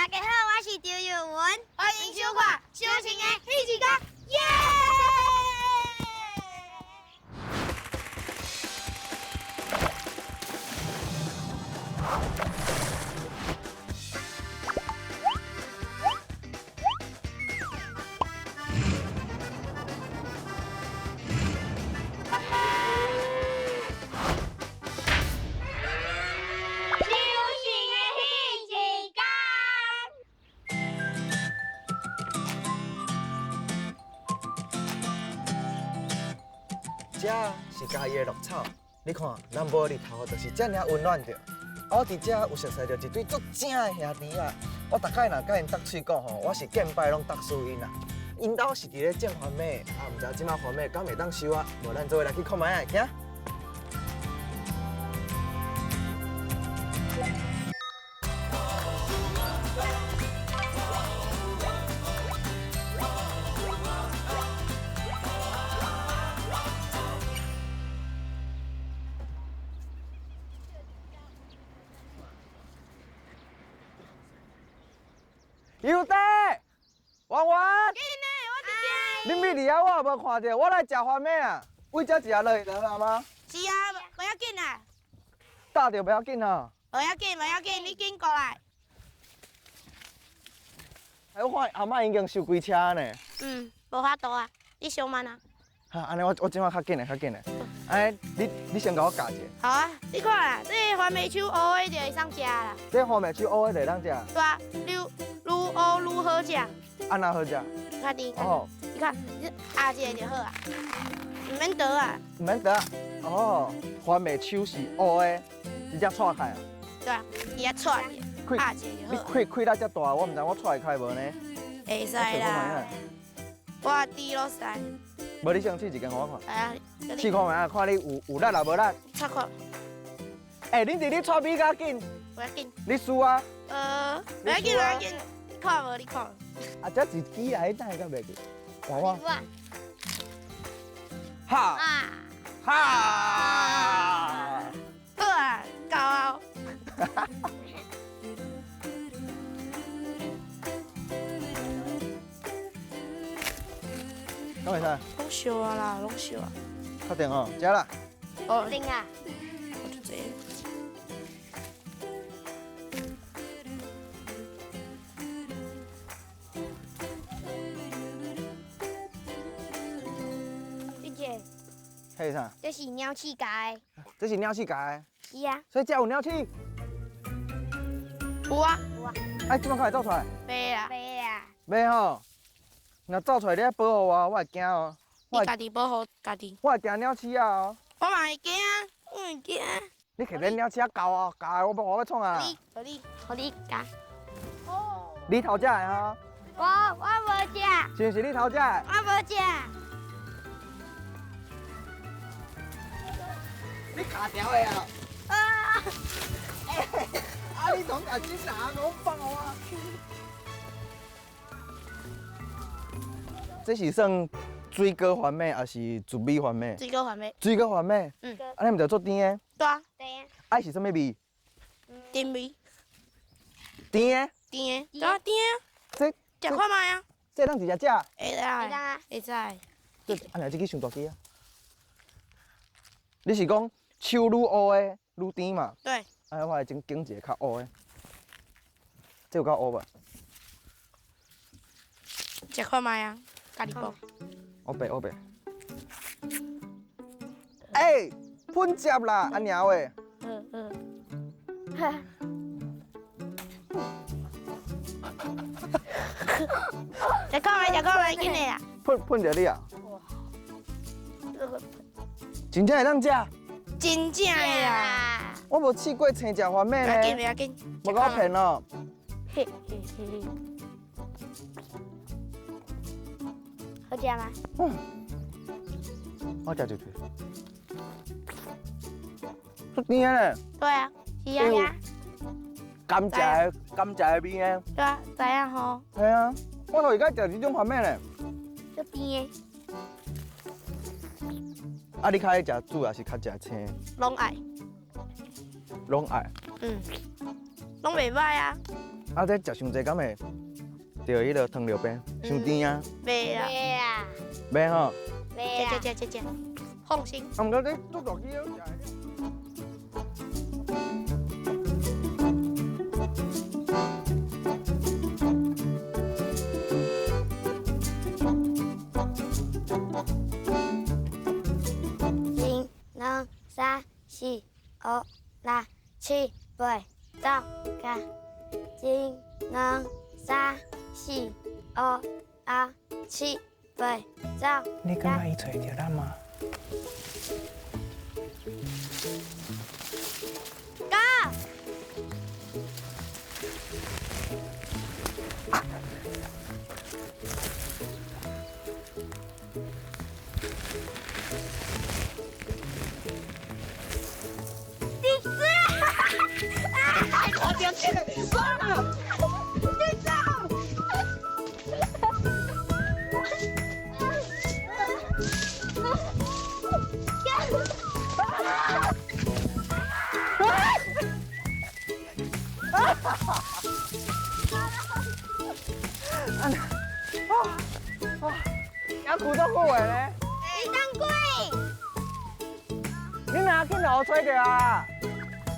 大家好，我是赵玉文，欢迎收看《小情的一起讲》，耶！这是家己的绿草，你看，咱无日头就是这尔温暖着。我伫这有熟悉着一对足正的兄弟啊！我大概若甲因搭喙讲吼，我是见拜拢搭输因啊。因兜是伫咧种番麦，毋知即马番麦敢会当收啊？无咱做伙来去看卖啊，行？优弟，婉婉，你咪伫遐，我也无看到，我来食番麦啊。为遮一下落去得了吗？是啊，不要紧啊，搭着不要紧哦。不要紧，不要紧，你紧过来。哎，我看阿嬷已经收几车呢。无法度啊，你上慢啊。哈，安尼我即马较紧的，较紧的。哎，你先甲我教一下。好啊，你看啦，这番麦手乌的就会上食啦。这番麦手乌的会当食，对啊，愈乌愈好食。安那好食？看你，哦，你看，你压一个就好啊，唔免倒啊。唔免得啊。哦，番麦手是乌的，直接踹开啊。对啊，伊遐踹去，压一个你就好啊。开到遮大，我唔知我踹开无呢。会使啦，我滴落使。无你先试一间互我看。来啊，试看卖啊，看你有力啊无力。插看，哎，恁弟弟搓米较紧，不要紧。你输啊？不要紧，不要紧，你看无？你看。啊，这一支啊，你等下敢袂记？看我。哈啊，哈！好啊，够啊。敢会使？拢熟啊啦，拢熟啊。确定哦，食啦。哦，定啊。我就这。姐姐，迄是啥？这是鸟气盖。这是鸟鼠夹的，是啊。所以这有鸟鼠。有啊。有啊。哎，即摆快走出来。袂啊。袂啊。袂吼，若走出来你爱保护我，我会惊哦。你家己保护家己。我会惊鸟鼠啊哦。我嘛会惊，我会惊。你摕恁鸟鼠啊咬啊咬的，我要创啊。你夹。哦。你头食的吼？我无食。是毋是你头食的？我无食。你卡条的啊？啊！啊！你从脚去拿我爆啊！这是算水果番麦，还是糯米番麦？水果番麦。水果番麦。安尼毋着做甜的？对啊。甜。爱是啥物味？甜味。甜的。甜的。对啊，甜的。这食看卖啊。这当直接食？会啊。会使。这安尼这支伤大支啊！你是讲手愈乌的愈甜嘛？对。哎，我来整一个较乌的。这有够乌吧？食看卖啊，家己包。乌白乌白。哎，喷接啦，安娘喂。哈。食看卖，紧的啦。喷着你啊！真正会当食？真正的啦。我无试过青食番麦呢。不要紧。无甲我骗哦。嘿嘿嘿。好食吗？我食一嘴。出甜的呢。对啊，是啊。甘蔗的味呢？对啊，知影吼。系啊，我头一摆食这种番麦呢。这甜的。啊，你较爱食煮还是较食青？拢爱。拢爱。拢袂歹啊。啊，这食伤济敢会着迄个糖尿病，伤甜啊，袂啦，袂吼。食，放心。啊，毋过你做大机哦。1、2、3、4、5、6、7、8、9、1、2、3、4、5、6、7、8、9。你敢若伊找着咱吗？哥，我掉进来，算了。你走。还苦到好诶咧，你当鬼！你哪去哪找着啊？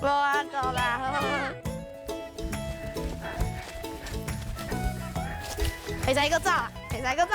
无啊，够啦，会使个走，会使个走。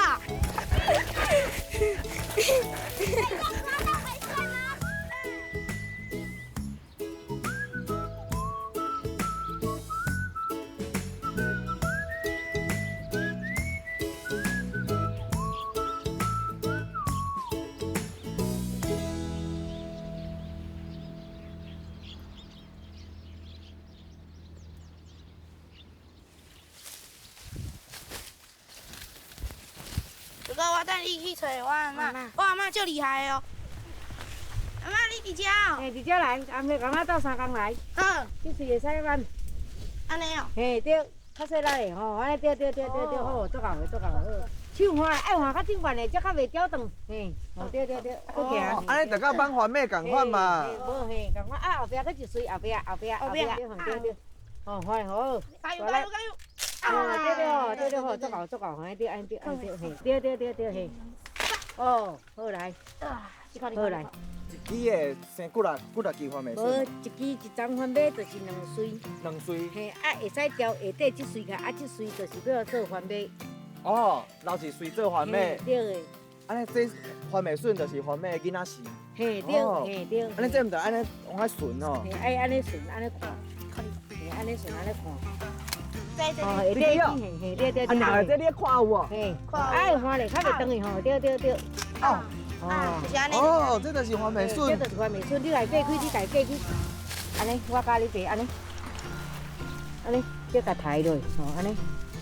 不过我等你去找我阿嬷，我阿嬷足厉害的哦。阿嬷，你伫遮哦？嘿，伫遮来，暗时干嘛斗3工来？好，即时会使办。安尼哦。嘿，对，较细力的吼，安尼对，好，足够的，足够的好。手换爱换较正范的，才较袂掉长。嘿，哦对，好行。安尼大家帮环妹共款嘛。无嘿，共款啊，后壁佫一水，后壁，对，哦，换好。加油！哦，对，好，足够，安尼对，嘿，对，嘿。哦，好来，好来。一支的生几多支环妹无笋？一支一张番麦就是2穗。两穗。嘿，啊，会使调下底即穗开，啊，即穗就是要做番麦。哦，留一穗做环妹。对的。安尼这环妹笋就是环妹的囡仔时。嘿，对。安尼这毋得安尼往遐顺哦。嘿，爱安尼顺，安尼看，嘿，安尼顺，安尼看。哦，对，下底嘿，对。啊，哪个这你看有无？嘿，爱换咧，较袂长去吼，对。哦。就是安尼。哦，这就是环妹笋。这就是番麦笋，你来过开，你家过去。安尼，我教你做安尼，要甲抬落，吼，安尼。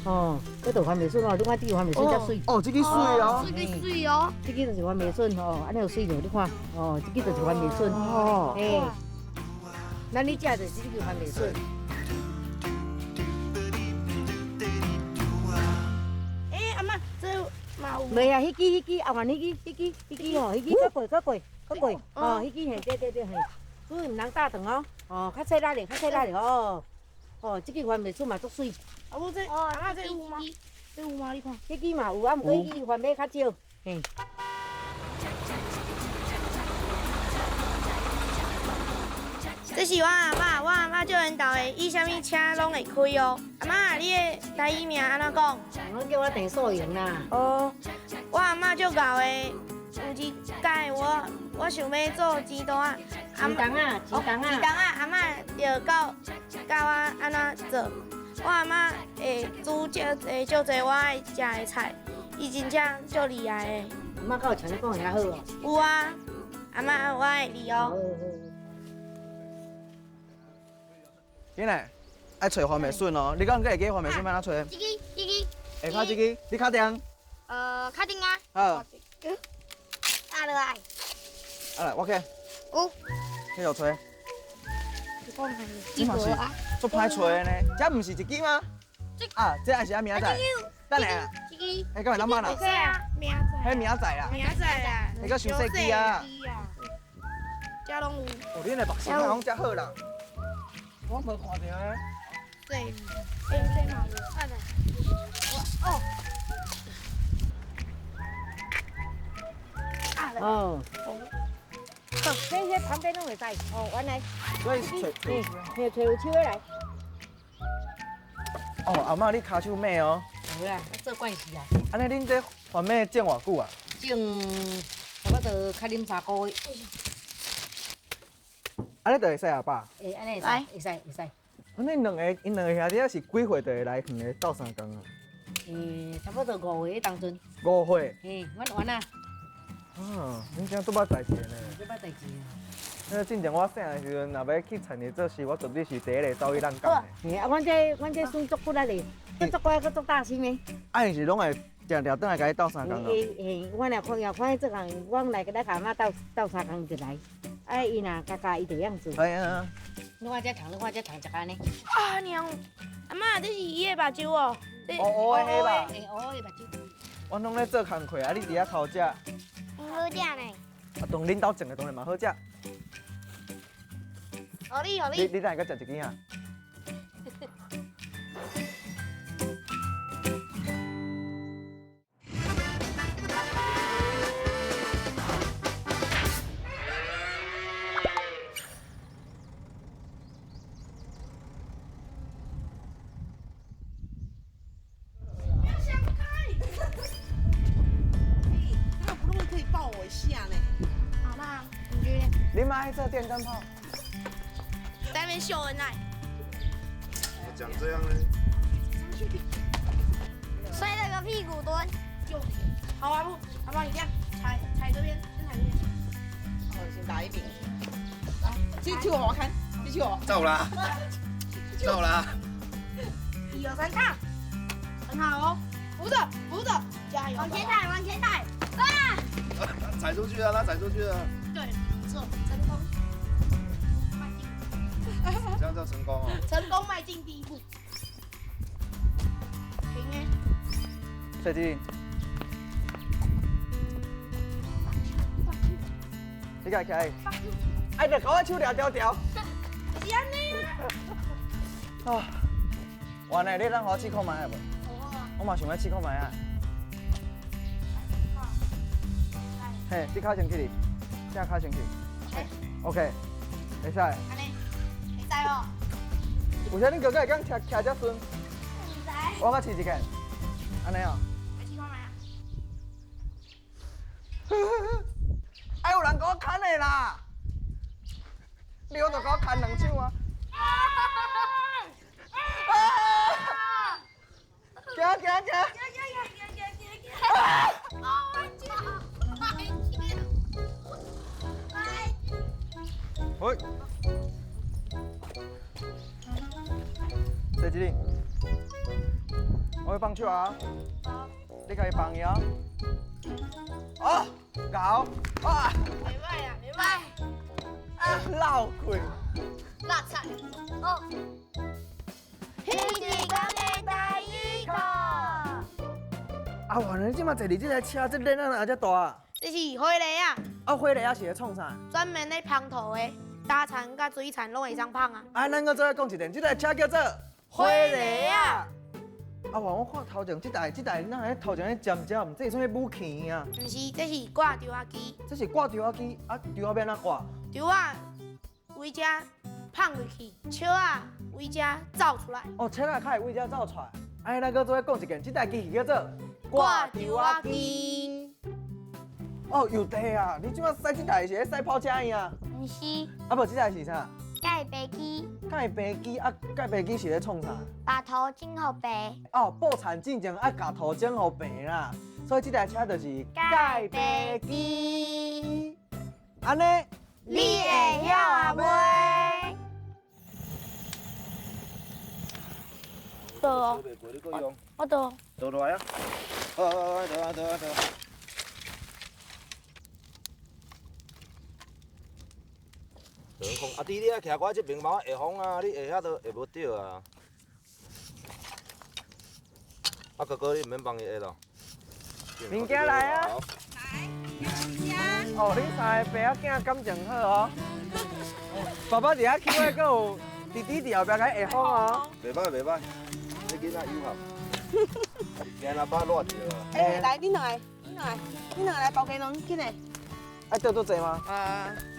哦，这就是番麦笋哦，你看这个番麦笋才水。哦，这个水哦。水个水哦。这个就是番麦笋哦，安尼有水着，你看，哦，这个就是番麦笋。哦。嘿，咱你食就是这个番麦笋。阿嬷，这嘛有。袂啊，迄支后换迄支吼，迄支较贵，哦，迄支嘿，对嘿，所以毋通打长哦，哦，较细粒咧，哦，哦，这个番麦笋嘛足水，啊，我这阿嬷这有吗？这有吗？你看。迄支嘛有啊，毋过迄支番麦较少，嘿。这是我阿嬷少年头的，伊啥物车拢会开哦。阿嬷，你的台语名安怎讲？我叫我陈素莹啦。哦，我阿嬷足敖的，有一届我想要做钱单啊，钱筒啊，阿嬷就教我安怎做。我阿嬷会煮足侪我爱食的菜，伊真正足厉害的。阿嬷敢有像你讲的遐好哦？有啊，阿嬷我爱你哦。囡仔，爱找环妹笋哦。你讲会记环妹笋要哪找？这个，下骹这个，你敲定？确定啊。好。打落来。啊来，我去。有。继续找。这嘛是足歹找的呢。这不是一支吗？啊，这还是啊明仔载。等下。这个。哎，干嘛那么啦？对啊，明仔载。迄明仔载啦。明仔载啦。你个伤细支啊？遮拢有。哦，恁的目神好像遮好啦。我无看到诶。对，这马路，看来，哦，啊了，哦，这旁边拢会使。哦，原来，所以找嘿，找有手的来。哦，阿嬷你骹手咩哦？有啦，做惯势啊。安尼恁这番麦种偌久啊？种差不多较啉3个月。安尼就会使啊爸？会安尼会使。安尼因两个兄弟仔是几岁就会来园个斗相共啊？差不多5岁当阵。 5岁。嘿，阮玩啊，啊，恁真拄捌代志呢。做捌代志。那进前我细个时阵，若要去田里做事，我绝对是第一个走去咱工的。嘿，啊，阮这孙足骨力哩，足乖，佫足大心的。啊，伊是拢会定定倒来甲伊斗相共哦。嘿，阮若看伊做工，阮来甲咱阿妈斗相共就来。啊，伊若家伊就样做。哎呀，你看这糖，食安尼。啊娘，阿妈，这是伊的目睭哦，乌的迄吧？嘿，乌的目睭。阮拢咧做工课，啊，你伫遐偷食，啊，好食呢。当恁兜种的当然嘛好食。好哩好你哩。你等下搁食一支啊？那不弄可以抱我一下呢？好啦，你觉得？你妈爱做电灯泡？在那边秀恩爱，讲这样呢？摔了个屁股蹲。就，好啊不，好不好？你这样踩这边，先踩这边。好，先打一饼。继续我看，继续我。走啦，走啦。1、2、3，看，很好哦，扶着，加油！往前踩，啊！踩出去了，他踩出去了，对，不错，成功，迈进，这样叫成功哦。成功迈进第一步。停哎，小姐，你家起来，哎，着甲我手抓条。是安尼啊。啊，原来你让我试看卖无？我嘛想要试看卖啊。嘿，你脚先起哩，正脚先起。OK， 会使。安尼，会使哦。有啥恁哥哥会讲骑遮顺？唔知，我甲试一件，安尼哦。来试看卖啊。哎，有人甲我牵的啦！你我就甲我牵2手啊！行！喂，小姐，我要放手啊！你家己放伊啊！哦，搞啊！袂歹啊，袂歹。啊，老鬼！辣菜。哦。彼一天的第一课。啊，原来即马坐伫这台车，这脸啊遮大啊！这是火雷啊，啊，火力啊是咧创啥？专门咧芳土的，大田甲水田拢会上芳啊。啊，咱搁再讲一遍，这台车叫做火雷啊。啊，我看头前这台那喺头前咧尖尖，唔知是啥物武器啊？毋是，这是挂钓仔机，这是挂钓仔机，啊，钓仔要安怎挂？钓仔为遮放入去，笑仔为遮走出来。哦，车啊，开为遮走出来。哎，咱搁再讲一件，这台机器叫做挂钓仔机。哦，有地啊！你即马驶这台是咧驶跑车呀？毋是，啊，无这台是啥？盖飞机，盖飞机啊，盖飞机是咧创啥？把头浸好白。哦，报产进前爱甲头整互白啦，所以这台车就是盖飞机。安尼，你会晓啊袂？倒哦，袂过你搁用，我倒。倒落来啊！倒啊！长空啊！弟，你啊，徛我这边，毛下风啊，你下遐都下无着啊。啊，哥哥，你唔免帮伊下咯。物件来啊！哦，恁三个爸仔囝感情好哦。爸爸伫遐起位，搁有弟弟伫后壁甲下风哦。袂歹袂歹，你囡仔友好。今仔把热着啊。哎，来，恁两个来包鸡卵，紧嘞。爱钓多济吗？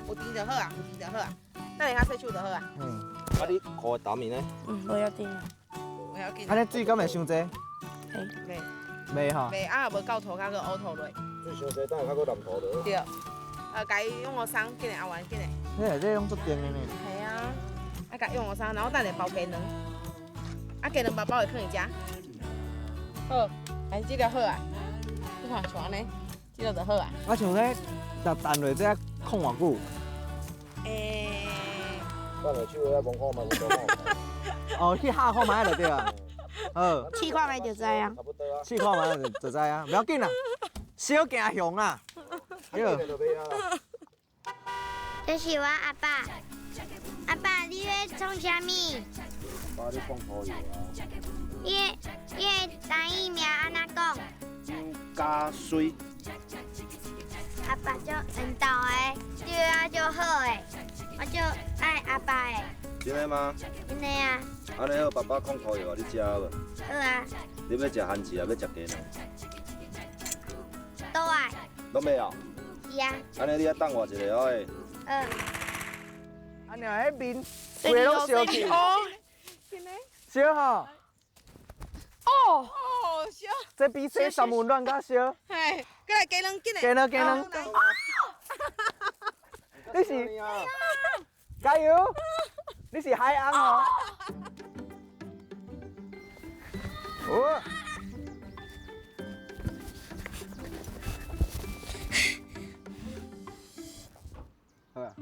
有甜就好啊，有甜就好啊。等下较洗手就好啊。嗯。啊，你裤的澹呢？不要紧啊。不要紧。安尼水敢会伤济？袂袂吼。袂啊，无到头甲个乌头落。最伤济，等下较搁淋涂落。对。甲伊用个衫，紧嘞，阿元紧嘞。你内底用足电的呢。系啊，甲用个衫，然后等下包鸡卵。啊，鸡卵包包会放伊食。好，哎，这个好啊。你看像安尼，这个就好啊。我想咧，食蛋落这控偌久？等下手遐摸看嘛，摸看。哦，去下看卖就对啊。好，试看卖就知啊。差不多啊。试看卖就知啊，不要紧啦，小行雄啦。对。就买啊啦。这是我阿爸。阿爸，你咧创啥物？爸，你讲可以啊。你的单语名安怎讲？加水。阿爸就缘投的，对啊就好诶，我就爱阿爸诶，真的吗？真的啊。安尼好，爸爸讲可以哦，你食好无？好啊，你要食番薯啊？要食鸡卵？都爱。拢要哦。是啊。安尼你啊等我一下哦。安尼迄面规个拢烧起，烧吼。哦，小。这比洗三温暖较烧。嘿，过来鸡卵紧嘞。鸡卵。你是加油！你是海昂哦。哦。好啊。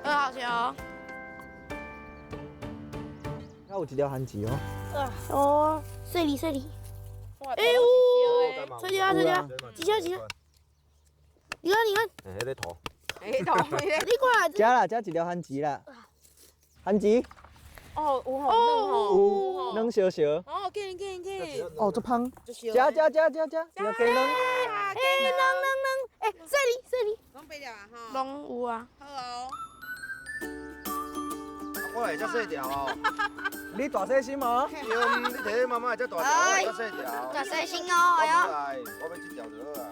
很好吃哦。那有一条番薯哦。哦，碎里。哎呦，吹掉，几下。你看，嘿，迄个涂。哎，头，你看，加啦，加一条番薯啦。番薯。哦，有吼，软烧烧。哦，紧。哦，足香。加，一条鸡卵。哎，碎里，拢备了啊，吼。拢有啊。好哦。我会遮细条哦。你大细心哦。对，你摕妈妈遮大条，我遮细条。大细心哦，哎呦。我要这条就好啊。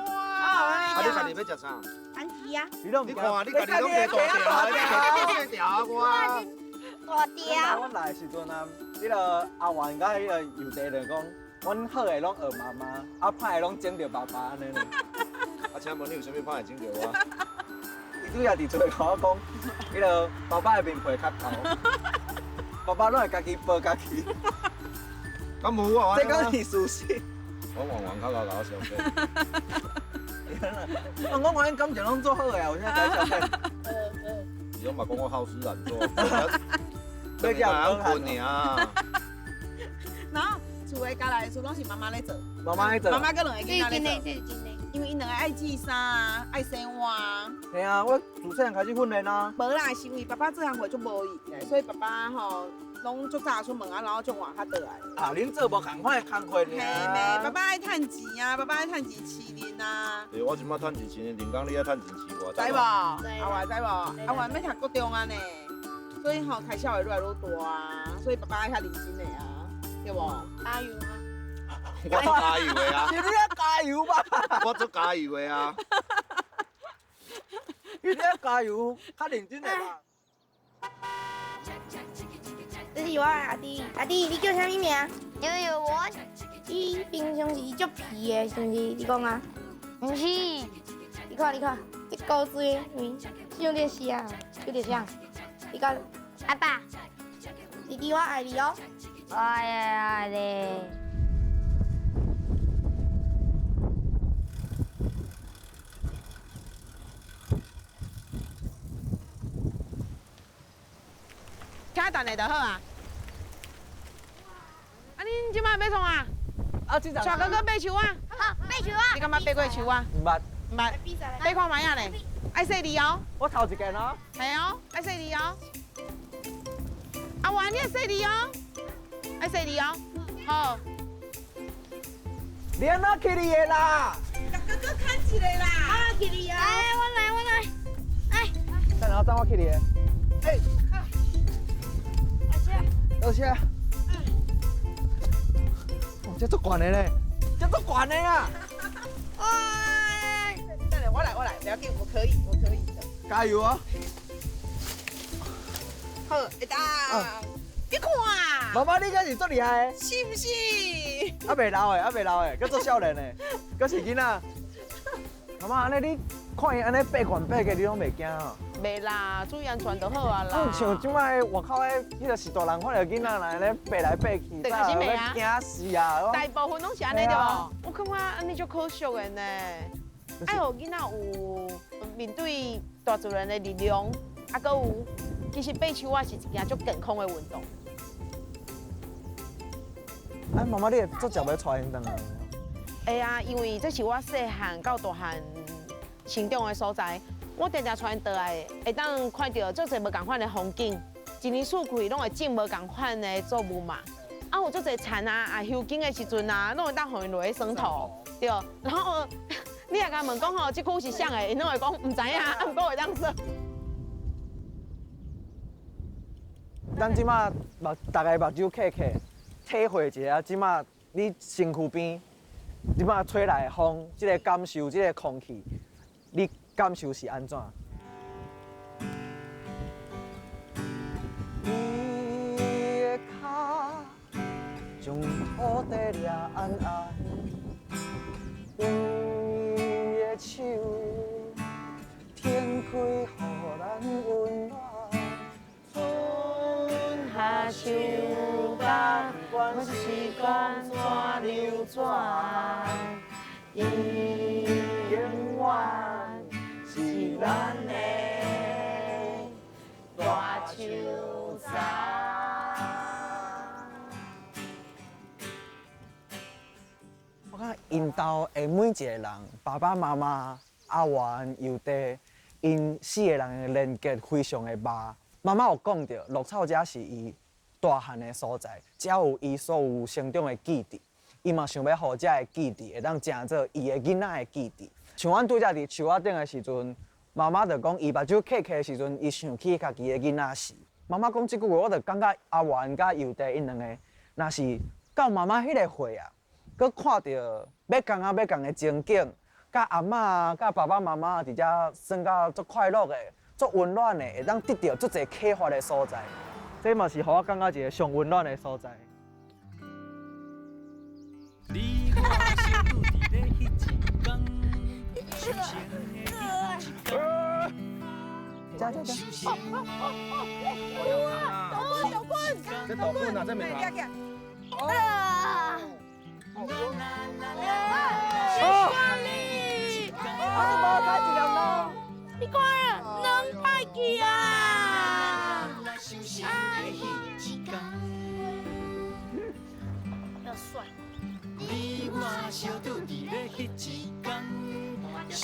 哇。啊，你家己要食啥？番薯啊。你拢你看，你家己拢摕大条，你摕细条啊我。大条。我来的时阵啊，迄个阿元甲迄个幼弟就讲，阮好的拢学妈妈，啊歹的拢整着爸爸安尼。啊，请问你有啥物歹会整着我？伊拄也伫厝甲我讲，迄个爸爸的面皮较厚，爸爸拢会家己剥家己。敢无啊？这敢是事实。我往较搞搞相对。我阮感情拢做好的，有啥解消费？伊拢嘛讲我好吃懒做，要叫人困尔。然后厝的家内的事拢是妈妈咧做，妈妈在做。妈妈跟两个囡仔咧做，这是真的。因为因两个爱煮衫啊，爱洗碗。系啊，我自细汉开始训练啊。无啦，是因为爸爸这项活足无闲的，所以爸爸吼拢足早出门啊，然后足晚才倒来。啊，恁做无共款的工课尔。嘿妹，爸爸爱趁钱啊，爸爸爱趁钱饲恁啊。对，我即摆趁钱钱，林刚你爱趁钱饲我。知无？阿元知无？阿元要读高中啊呢，所以吼开销会越来越大啊，所以爸爸爱较认真的啊，对无？加油啊！我加油的啊！是你要加油吧？我做加油的啊！你要加油，较认真的吧？这是我阿弟，你叫啥物名？刘有文。伊平常是足皮的，是毋是？你讲啊？毋是。你看，这古锥面，像在啥？有点像。你讲，阿爸，弟弟我爱你哦。我也爱你。听等下就好啊。啊，恁即摆要创啊？啊，这带哥哥爬树啊？好，爬树啊！你敢捌爬过树啊？毋捌，唔捌。爬看卖啊咧？爱洗哩哦。我头一件哦。系哦，爱洗哩哦。阿元，你爱洗哩哦？爱洗哩哦。好。你安怎去你的啦？甲哥哥牵一个啦。啊，去你啊！哎，我来。哎。再然后等我去你的。哎，多谢。哦，这足悬的呢，这足悬的啊！哎，等下我来，不要紧，我可以的。加油哦！好，会当。你看，妈妈，你敢是足厉害的，是不是？还袂老的，搁足少年的，搁是囡仔。妈妈，安尼你看伊安尼爬悬爬的，你拢袂惊哦？袂啦，注意安全就好啊啦。像即摆外口的，迄个是大人看到囡仔来咧爬来爬去，就开始骂啊惊死啊！大部分拢是安尼对无？我感觉安尼就可惜的呢。爱互囡仔有面对大自然的力量，啊，搁有其实爬树啊是一件足健康的运动。哎，妈妈，你会足食要带因回来？会啊，因为这是我细汉到大汉成长的所在，我常常带因倒来，会当看到足侪无共款的风景，一年四季拢会种无共款的作物嘛。啊，有足侪田啊，收茎的时阵啊，拢会当互因落去生土，对。然后你若甲问讲吼，这句是啥的，因拢会讲唔知影，啊，毋过会当说。咱即马大家目睭闭起，体会一下，即马你身躯边，即马吹来的风，即个感受，即个空气，你感受是安怎？你的脚将土地掠安安，你的手天开，予咱温暖。下秋干，我时间怎流转？永远是咱的大树山。我感觉因兜的每一个人，爸爸妈妈、阿元、幼弟，因四个人的连结非常的密。妈妈有讲到，鹿草遮是伊大汉的所在，遮有伊所有成长的基地。伊嘛想要互遮的基地会当成做伊的囡仔的基地。像阮拄则伫树仔顶的时阵，妈妈就讲伊目睭闭起的时阵，伊想起家己的囡仔时。妈妈讲即句话，我就感觉阿元甲幼弟因两个，若是到妈妈迄个岁啊，佮看到要共的情景，甲阿嬷、甲爸爸妈妈伫遮生到足快乐的。足温暖的，会当得到足侪启发的所在，这嘛是互我感觉一个上温暖的所在。你我相拄伫咧迄一天，心情的迄一天。加。这豆棍啊，这没拿。无开一粒咯。你看啊，能派去啊！要帅。哎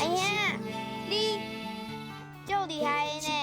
呀，你就厉害呢！